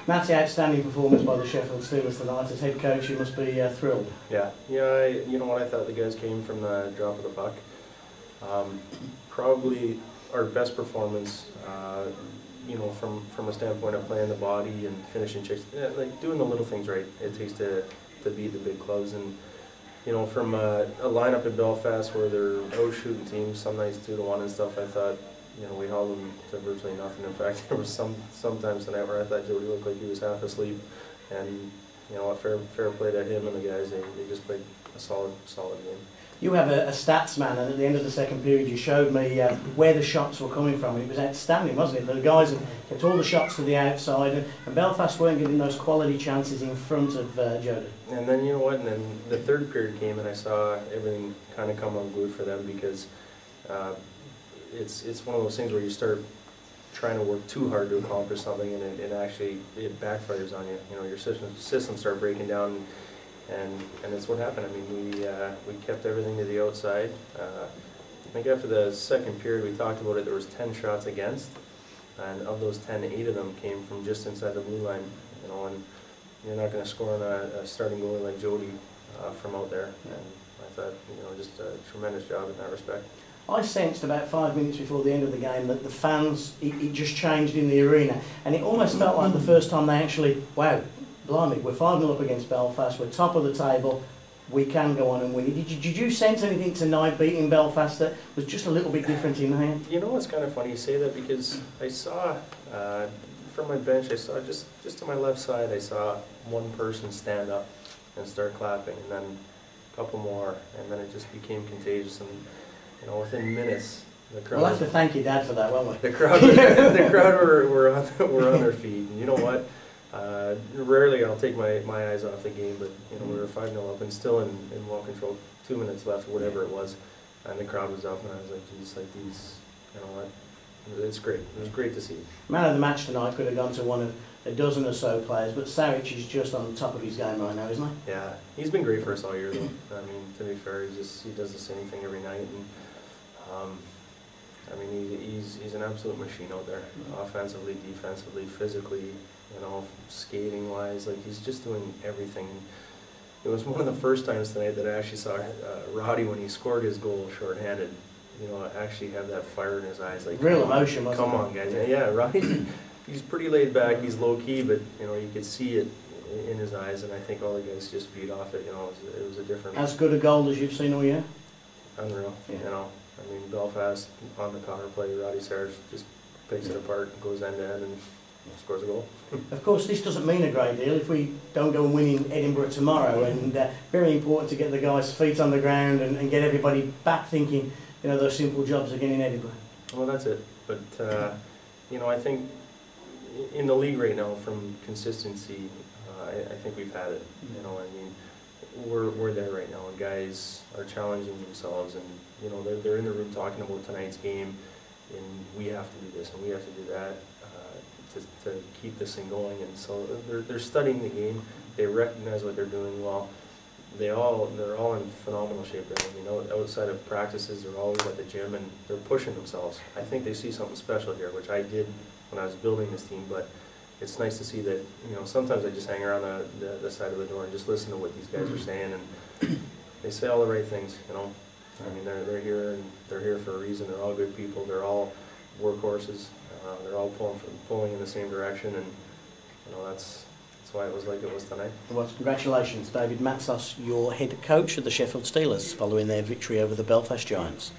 Matty, outstanding performance by the Sheffield Steelers tonight. As head coach, you must be thrilled. Yeah, you know what, I thought the guys came from the drop of the puck. Probably our best performance, you know, from a standpoint of playing the body and finishing chicks, like doing the little things right it takes to beat the big clubs. And you know, from a lineup in Belfast where they're out shooting teams, some nights 2-1 and stuff, I thought, you know, we held them to virtually nothing. In fact, there was sometimes tonight where I thought Jody looked like he was half asleep, and you know what, fair play to him and the guys. They just played a solid game. You have a stats man, and at the end of the second period you showed me where the shots were coming from. It was outstanding, wasn't it? The guys had kept all the shots to the outside, and Belfast weren't getting those quality chances in front of Jody. And then, you know what, and then the third period came and I saw everything kind of come unglued for them, because it's one of those things where you start trying to work too hard to accomplish something, and it actually backfires on you. You know, your systems start breaking down. And it's what happened. I mean, we kept everything to the outside. I think after the second period, we talked about it. There was 10 shots against, and of those 10, 8 of them came from just inside the blue line. You know, and you're not going to score on a starting goalie like Jody from out there. And I thought, you know, just a tremendous job in that respect. I sensed about 5 minutes before the end of the game that the fans, it just changed in the arena, and it almost felt like the first time they actually, wow, blimey, we're 5-0 up against Belfast, we're top of the table, we can go on and win. Did you sense anything tonight beating Belfast that was just a little bit different in there? You know, it's kind of funny you say that, because I saw, from my bench, I saw just to my left side, I saw one person stand up and start clapping, and then a couple more, and then it just became contagious, and you know, within minutes, the crowd... We'll have to thank your dad for that, won't we? The crowd were on their feet, and you know what? Rarely I'll take my eyes off the game, but you know, we were 5-0 up and still in well control, 2 minutes left, whatever it was, and the crowd was up, and I was like, geez, like these, you know what, it's great. It was great to see. Man of the match tonight could have gone to one of a dozen or so players, but Savic is just on the top of his game right now, isn't he? Yeah, he's been great for us all year, though. I mean, to be fair, he does the same thing every night, and I mean, he's an absolute machine out there, offensively, defensively, physically, you know, skating-wise. Like, he's just doing everything. It was one of the first times tonight that I actually saw Roddy, when he scored his goal shorthanded, you know, actually have that fire in his eyes. Like, real emotion, wasn't it? Come on, guys. Yeah, Roddy, he's pretty laid back, he's low-key, but, you know, you could see it in his eyes, and I think all the guys just feed off it. You know, it was a different... As good a goal as you've seen all year? Unreal, yeah. You know. I mean, Belfast on the power play, Roddy Sarge just picks it apart, goes end to end, and scores a goal. Of course, this doesn't mean a great deal if we don't go and win in Edinburgh tomorrow, and very important to get the guys' feet on the ground and get everybody back thinking, you know, those simple jobs again in Edinburgh. Well, that's it. But you know, I think in the league right now, from consistency, I think we've had it. You know, I mean, we're there right now, and guys are challenging themselves, and you know, they're in the room talking about tonight's game, and we have to do this and we have to do that to keep this thing going. And so they're studying the game. They recognize what they're doing well. They're all in phenomenal shape right now. You know, outside of practices, they're always at the gym and they're pushing themselves. I think they see something special here, which I did when I was building this team. But it's nice to see that, you know, sometimes I just hang around the side of the door and just listen to what these guys are saying, and they say all the right things. You know, I mean, they're here, and they're here for a reason. They're all good people. They're all workhorses. They're all pulling in the same direction, and you know, that's why it was like it was tonight. Well, congratulations, David Matsos, your head coach of the Sheffield Steelers, following their victory over the Belfast Giants.